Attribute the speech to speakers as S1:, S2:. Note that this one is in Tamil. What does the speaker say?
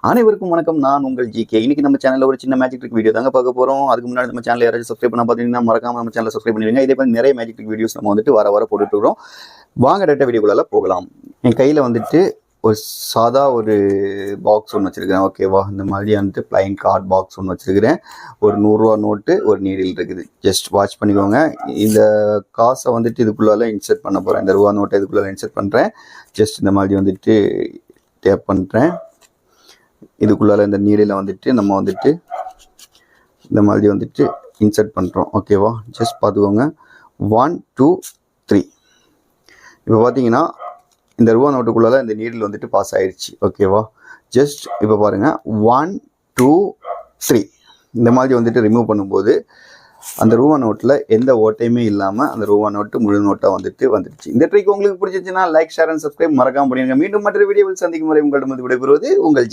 S1: அனைவருக்கும் வணக்கம். நான் உங்கள் ஜிகே. இன்னைக்கு நம்ம சேனல்ல ஒரு சின்ன மேஜிக் ட்ரிக் வீடியோ தாங்க பார்க்க போறோம். அதுக்கு முன்னாடி நம்ம சேனல் யாராச்சும் சப்ஸ்கிரைப் பண்ணா பார்த்தீங்கன்னா மறக்காம நம்ம சேனலை சப்ஸ்கிரைப் பண்ணிடுங்க. இதே மாதிரி நிறைய மேஜிக் ட்ரிக் வீடியோஸ் நம்ம வந்துட்டு வர போட்டுட்டு இருக்கோம். வாங்க டேட்டா வீடியோக்குள்ள போகலாம். என் கையில வந்துட்டு ஒரு சாதா ஒரு பாக்ஸ் ஒன்று வச்சிருக்கிறேன். ஓகேவா, இந்த மாதிரி வந்துட்டு பிளைன் கார்ட் பாக்ஸ் ஒன்று வச்சிருக்கிறேன். ஒரு 100 ரூபா நோட்டு, ஒரு நீடில் இருக்குது. ஜஸ்ட் வாட்ச் பண்ணிக்கோங்க. இந்த காசை வந்துட்டு இதுக்குள்ளால இன்சர்ட் பண்ண போறேன். இந்த ரூபா நோட்டை இதுக்குள்ளால இன்சர்ட் பண்றேன். ஜஸ்ட் இந்த மாதிரி வந்துட்டு டேப் பண்றேன். இதுக்குள்ளால இந்த நீடில் வந்துட்டு நம்ம வந்துட்டு இந்த மாதிரி வந்துட்டு இன்சர்ட் பண்ணுறோம். ஓகேவா, ஜஸ்ட் பார்த்துக்கோங்க. 1 2 3. இப்போ பார்த்தீங்கன்னா இந்த ரூபா நோட்டுக்குள்ளால இந்த நீடில் வந்துட்டு பாஸ் ஆயிடுச்சு. ஓகேவா, ஜஸ்ட் இப்போ பாருங்கள் 1 2 3 இந்த மாதிரி வந்துட்டு ரிமூவ் பண்ணும்போது அந்த ரூபா நோட்டில் எந்த ஓட்டையுமே இல்லாமல் அந்த ரூபா நோட்டு முழு நோட்டாக வந்துடுச்சு. இந்த ட்ரிக் உங்களுக்கு பிடிச்சிச்சுன்னா லைக், ஷேர் அண்ட் சப்ஸ்கிரைப் மறக்காம பண்ணிடுங்க. மீண்டும் மற்ற வீடியோவில் சந்திக்கும் முறை உங்களிடம் விடைபெறுவது உங்கள் ஜி.